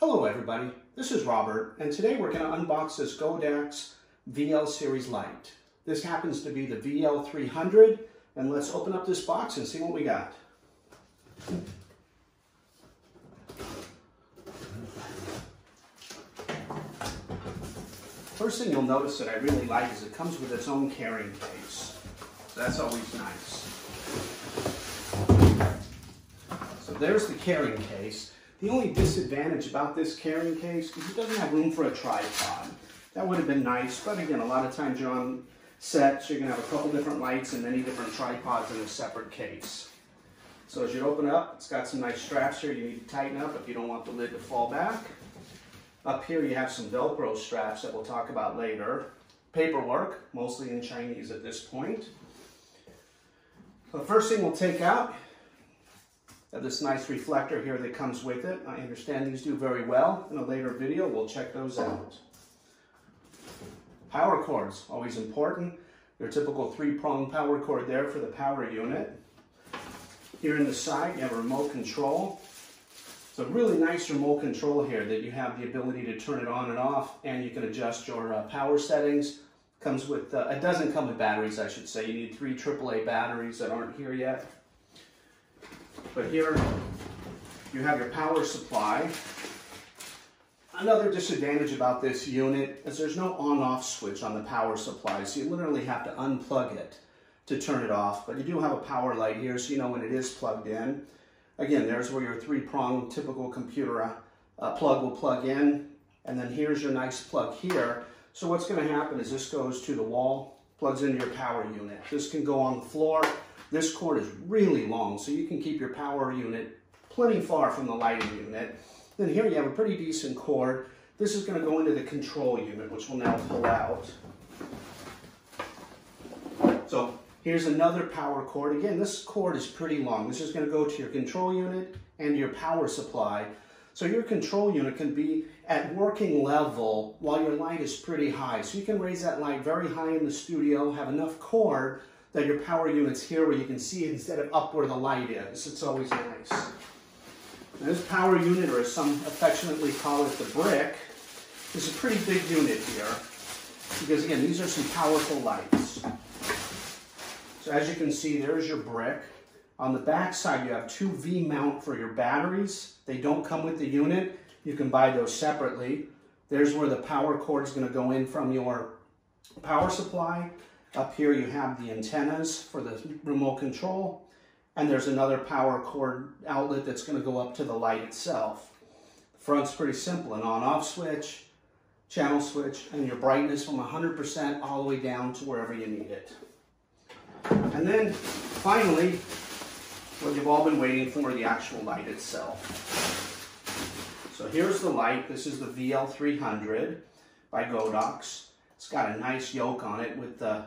Hello everybody, this is Robert, and today we're going to unbox this Godox VL series light. This happens to be the VL300, and let's open up this box and see what we got. First thing you'll notice that I really like is it comes with its own carrying case. So that's always nice. So there's the carrying case. The only disadvantage about this carrying case is it doesn't have room for a tripod. That would have been nice, but again, a lot of times you're on set, so you're going to have a couple different lights and many different tripods in a separate case. So as you open it up, it's got some nice straps here you need to tighten up if you don't want the lid to fall back. Up here you have some Velcro straps that we'll talk about later. Paperwork, mostly in Chinese at this point. So the first thing we'll take out, this nice reflector here that comes with it. I understand these do very well. In a later video, we'll check those out. Power cords, always important. Your typical 3-prong power cord there for the power unit. Here in the side, you have a remote control. It's a really nice remote control here that you have the ability to turn it on and off, and you can adjust your power settings. Comes with, it doesn't come with batteries, I should say. You need 3 AAA batteries that aren't here yet. But here you have your power supply. Another disadvantage about this unit is there's no on-off switch on the power supply, so you literally have to unplug it to turn it off. But you do have a power light here, so you know when it is plugged in. Again, there's where your 3-prong typical computer plug will plug in, and then here's your nice plug here. So what's going to happen is this goes to the wall, plugs into your power unit. This can go on the floor. This cord is really long, so you can keep your power unit plenty far from the lighting unit. Then here you have a pretty decent cord. This is going to go into the control unit, which we'll now pull out. So here's another power cord. Again, this cord is pretty long. This is going to go to your control unit and your power supply. So your control unit can be at working level while your light is pretty high. So you can raise that light very high in the studio, have enough cord that your power unit's here where you can see it instead of up where the light is. It's always nice. Now this power unit, or as some affectionately call it, the brick, is a pretty big unit here. Because again, these are some powerful lights. So as you can see, there's your brick. On the back side, you have 2 V-mount for your batteries. They don't come with the unit. You can buy those separately. There's where the power cord is going to go in from your power supply. Up here you have the antennas for the remote control, and there's another power cord outlet that's going to go up to the light itself. The front's pretty simple, an on-off switch, channel switch, and your brightness from 100% all the way down to wherever you need it. And then finally, what you've all been waiting for, the actual light itself. So here's the light. This is the VL300 by Godox. It's got a nice yoke on it with the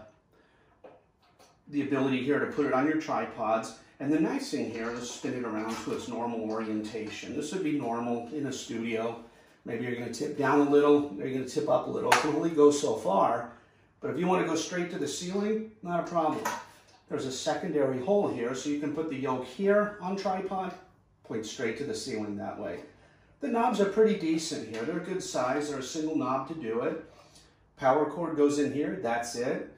ability here to put it on your tripods. And the nice thing here, let's spin it around to its normal orientation. This would be normal in a studio. Maybe you're going to tip down a little, or you're going to tip up a little. It can only go so far. But if you want to go straight to the ceiling, not a problem. There's a secondary hole here, so you can put the yoke here on tripod, point straight to the ceiling that way. The knobs are pretty decent here. They're a good size. They're a single knob to do it. Power cord goes in here, that's it.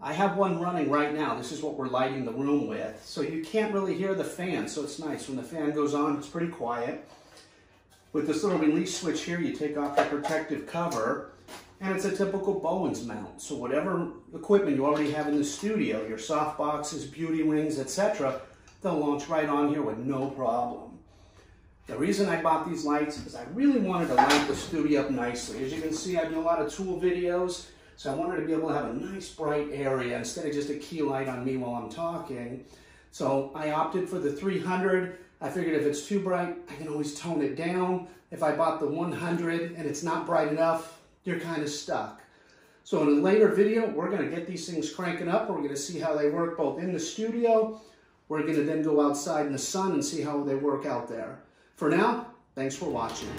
I have one running right now. This is what we're lighting the room with. So you can't really hear the fan, so it's nice. When the fan goes on, it's pretty quiet. With this little release switch here, you take off the protective cover, and it's a typical Bowens mount. So whatever equipment you already have in the studio, your soft boxes, beauty rings, etc., they'll launch right on here with no problem. The reason I bought these lights is I really wanted to light the studio up nicely. As you can see, I do a lot of tool videos, so I wanted to be able to have a nice bright area instead of just a key light on me while I'm talking. So I opted for the 300. I figured if it's too bright, I can always tone it down. If I bought the 100 and it's not bright enough, you're kind of stuck. So in a later video, we're going to get these things cranking up. We're going to see how they work both in the studio. We're going to then go outside in the sun and see how they work out there. For now, thanks for watching.